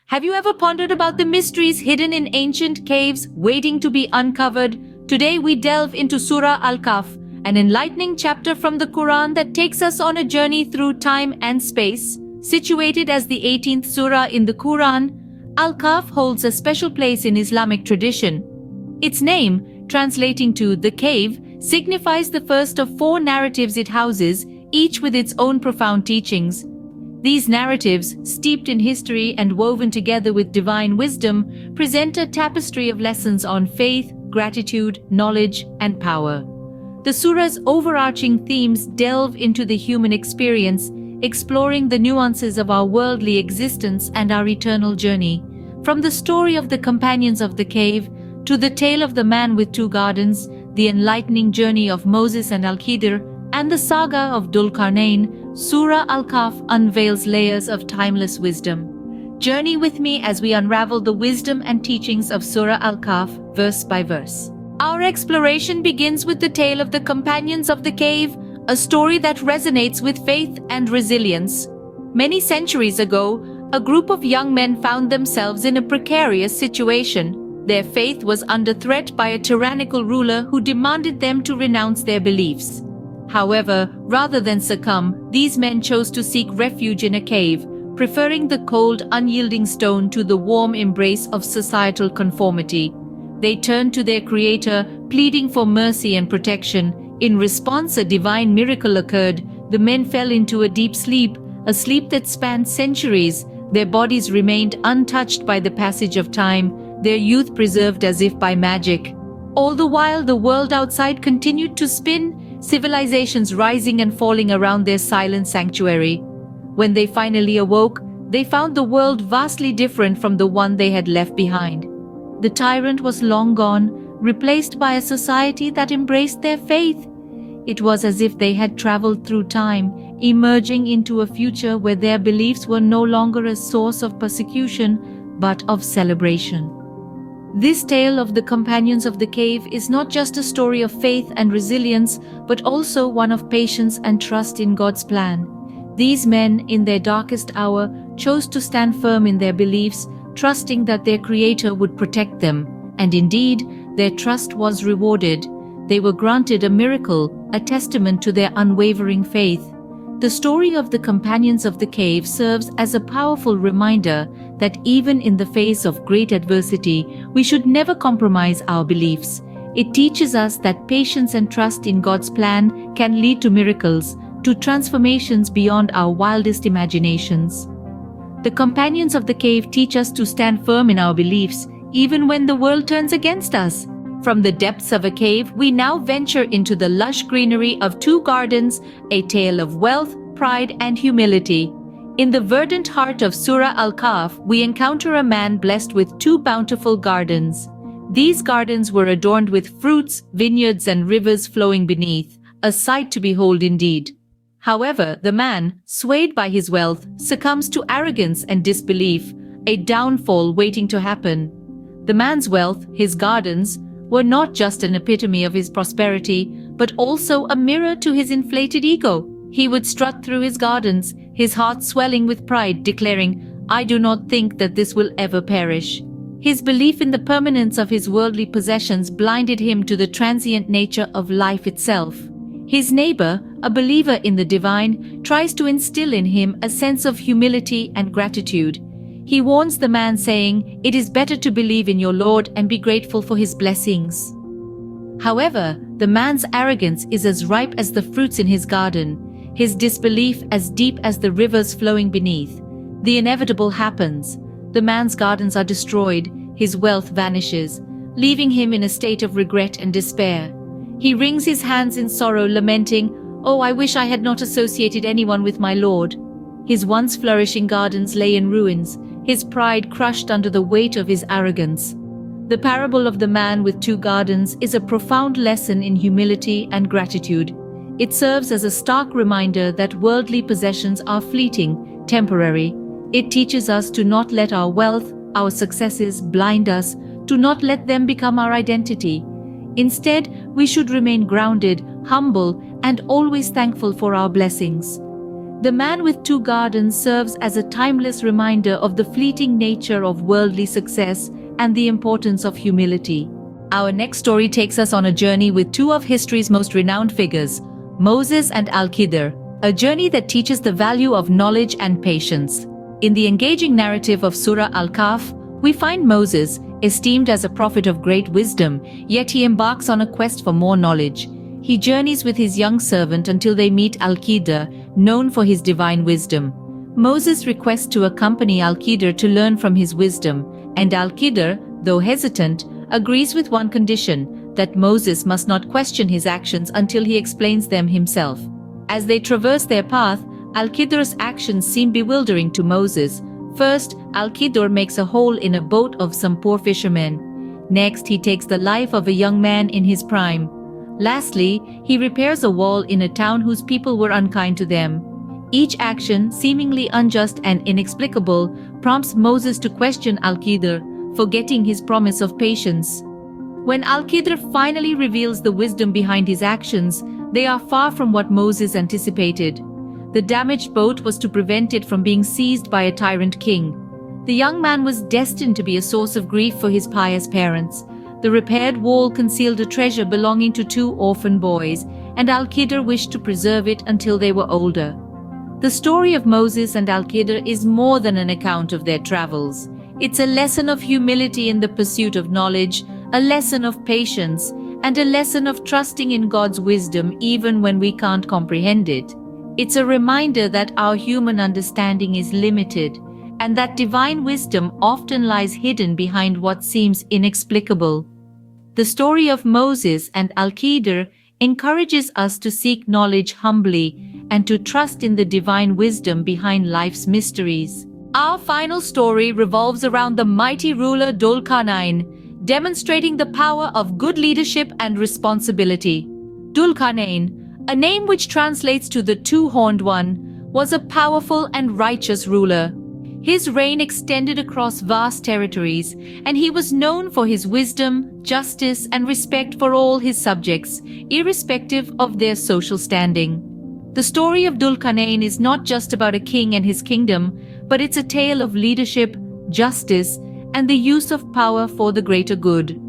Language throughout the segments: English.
Have you ever pondered about the mysteries hidden in ancient caves waiting to be uncovered? Today we delve into Surah Al-Kahf, an enlightening chapter from the Quran that takes us on a journey through time and space. Situated as the 18th surah in the Quran, Al-Kahf holds a special place in Islamic tradition. Its name, translating to the cave, signifies the first of four narratives it houses, each with its own profound teachings. These narratives, steeped in history and woven together with divine wisdom, present a tapestry of lessons on faith, gratitude, knowledge, and power. The surah's overarching themes delve into the human experience, exploring the nuances of our worldly existence and our eternal journey. From the story of the companions of the cave to the tale of the man with two gardens, the enlightening journey of Moses and Al-Khidr, and the saga of Dhul-Qarnayn, Surah Al-Kahf unveils layers of timeless wisdom. Journey with me as we unravel the wisdom and teachings of Surah Al-Kahf, verse by verse. Our exploration begins with the tale of the companions of the cave, a story that resonates with faith and resilience. Many centuries ago, a group of young men found themselves in a precarious situation. Their faith was under threat by a tyrannical ruler who demanded them to renounce their beliefs. However, rather than succumb, these men chose to seek refuge in a cave, preferring the cold, unyielding stone to the warm embrace of societal conformity. They turned to their Creator, pleading for mercy and protection. In response, a divine miracle occurred. The men fell into a deep sleep, a sleep that spanned centuries. Their bodies remained untouched by the passage of time, their youth preserved as if by magic. All the while, the world outside continued to spin, civilizations rising and falling around their silent sanctuary. When they finally awoke, they found the world vastly different from the one they had left behind. The tyrant was long gone, replaced by a society that embraced their faith. It was as if they had traveled through time, emerging into a future where their beliefs were no longer a source of persecution, but of celebration. This tale of the companions of the cave is not just a story of faith and resilience, but also one of patience and trust in God's plan. These men, in their darkest hour, chose to stand firm in their beliefs, trusting that their Creator would protect them. And indeed, their trust was rewarded. They were granted a miracle, a testament to their unwavering faith. The story of the companions of the cave serves as a powerful reminder that even in the face of great adversity, we should never compromise our beliefs. It teaches us that patience and trust in God's plan can lead to miracles, to transformations beyond our wildest imaginations. The companions of the cave teach us to stand firm in our beliefs, even when the world turns against us. From the depths of a cave, we now venture into the lush greenery of two gardens, a tale of wealth, pride, and humility. In the verdant heart of Surah Al-Kahf, we encounter a man blessed with two bountiful gardens. These gardens were adorned with fruits, vineyards, and rivers flowing beneath, a sight to behold indeed. However, the man, swayed by his wealth, succumbs to arrogance and disbelief, a downfall waiting to happen. The man's wealth, his gardens, were not just an epitome of his prosperity, but also a mirror to his inflated ego. He would strut through his gardens, his heart swelling with pride, declaring, "I do not think that this will ever perish." His belief in the permanence of his worldly possessions blinded him to the transient nature of life itself. His neighbor, a believer in the divine, tries to instill in him a sense of humility and gratitude. He warns the man, saying, "It is better to believe in your Lord and be grateful for his blessings." However, the man's arrogance is as ripe as the fruits in his garden, his disbelief as deep as the rivers flowing beneath. The inevitable happens. The man's gardens are destroyed, his wealth vanishes, leaving him in a state of regret and despair. He wrings his hands in sorrow, lamenting, "Oh, I wish I had not associated anyone with my Lord." His once flourishing gardens lay in ruins, his pride crushed under the weight of his arrogance. The parable of the man with two gardens is a profound lesson in humility and gratitude. It serves as a stark reminder that worldly possessions are fleeting, temporary. It teaches us to not let our wealth, our successes blind us, to not let them become our identity. Instead, we should remain grounded, humble, and always thankful for our blessings. The Man with Two Gardens serves as a timeless reminder of the fleeting nature of worldly success and the importance of humility. Our next story takes us on a journey with two of history's most renowned figures, Moses and Al-Khidr, a journey that teaches the value of knowledge and patience. In the engaging narrative of Surah Al-Kahf, we find Moses, esteemed as a prophet of great wisdom, yet he embarks on a quest for more knowledge. He journeys with his young servant until they meet Al-Khidr, known for his divine wisdom. Moses requests to accompany Al-Khidr to learn from his wisdom, and Al-Khidr, though hesitant, agrees with one condition, that Moses must not question his actions until he explains them himself. As they traverse their path, Al-Khidr's actions seem bewildering to Moses. First, Al-Khidr makes a hole in a boat of some poor fishermen. Next, he takes the life of a young man in his prime. Lastly, he repairs a wall in a town whose people were unkind to them. Each action, seemingly unjust and inexplicable, prompts Moses to question Al-Khidr, forgetting his promise of patience. When Al-Khidr finally reveals the wisdom behind his actions, they are far from what Moses anticipated. The damaged boat was to prevent it from being seized by a tyrant king. The young man was destined to be a source of grief for his pious parents. The repaired wall concealed a treasure belonging to two orphan boys, and Al-Khidr wished to preserve it until they were older. The story of Moses and Al-Khidr is more than an account of their travels. It's a lesson of humility in the pursuit of knowledge, a lesson of patience, and a lesson of trusting in God's wisdom even when we can't comprehend it. It's a reminder that our human understanding is limited, and that divine wisdom often lies hidden behind what seems inexplicable. The story of Moses and Al-Khidr encourages us to seek knowledge humbly and to trust in the divine wisdom behind life's mysteries. Our final story revolves around the mighty ruler Dhul-Qarnayn, demonstrating the power of good leadership and responsibility. Dhul-Qarnayn, a name which translates to the two-horned one, was a powerful and righteous ruler. His reign extended across vast territories, and he was known for his wisdom, justice, and respect for all his subjects, irrespective of their social standing. The story of Dhul-Qarnayn is not just about a king and his kingdom, but it's a tale of leadership, justice, and the use of power for the greater good.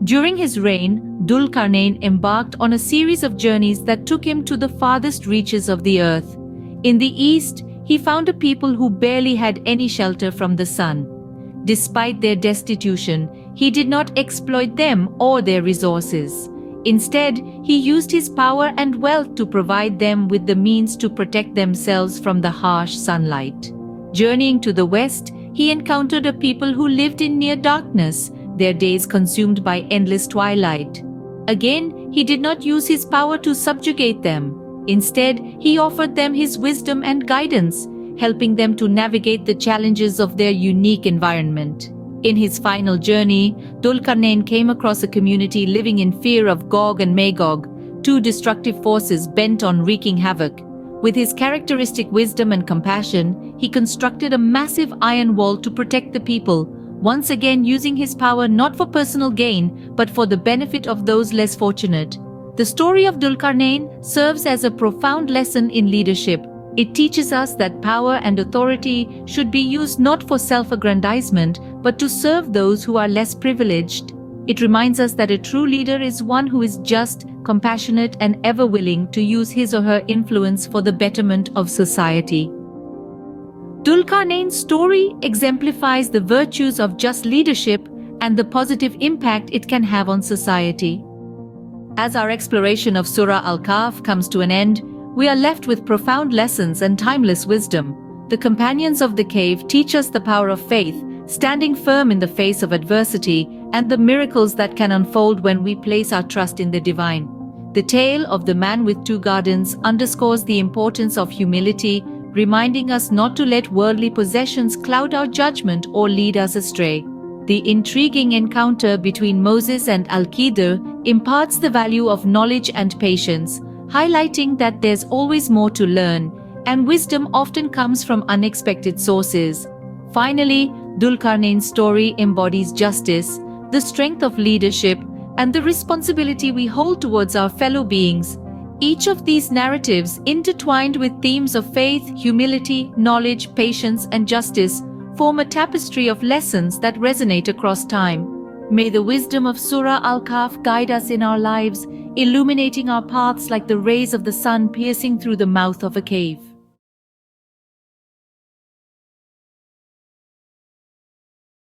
During his reign, Dhul-Qarnayn embarked on a series of journeys that took him to the farthest reaches of the earth. In the east, he found a people who barely had any shelter from the sun. Despite their destitution, he did not exploit them or their resources. Instead, he used his power and wealth to provide them with the means to protect themselves from the harsh sunlight. Journeying to the west, he encountered a people who lived in near darkness, their days consumed by endless twilight. Again, he did not use his power to subjugate them. Instead, he offered them his wisdom and guidance, helping them to navigate the challenges of their unique environment. In his final journey, Dhul-Qarnayn came across a community living in fear of Gog and Magog, two destructive forces bent on wreaking havoc. With his characteristic wisdom and compassion, he constructed a massive iron wall to protect the people, once again using his power not for personal gain, but for the benefit of those less fortunate. The story of Dhul-Qarnayn serves as a profound lesson in leadership. It teaches us that power and authority should be used not for self-aggrandizement, but to serve those who are less privileged. It reminds us that a true leader is one who is just, compassionate, and ever willing to use his or her influence for the betterment of society. Dhul-Qarnayn's story exemplifies the virtues of just leadership and the positive impact it can have on society. As our exploration of Surah Al-Kahf comes to an end, we are left with profound lessons and timeless wisdom. The companions of the cave teach us the power of faith, standing firm in the face of adversity, and the miracles that can unfold when we place our trust in the divine. The tale of the man with two gardens underscores the importance of humility, reminding us not to let worldly possessions cloud our judgment or lead us astray. The intriguing encounter between Moses and Al-Khidr imparts the value of knowledge and patience, highlighting that there's always more to learn, and wisdom often comes from unexpected sources. Finally, Dhul-Qarnayn's story embodies justice, the strength of leadership, and the responsibility we hold towards our fellow beings. Each of these narratives, intertwined with themes of faith, humility, knowledge, patience, and justice, form a tapestry of lessons that resonate across time. May the wisdom of Surah Al-Kahf guide us in our lives, illuminating our paths like the rays of the sun piercing through the mouth of a cave.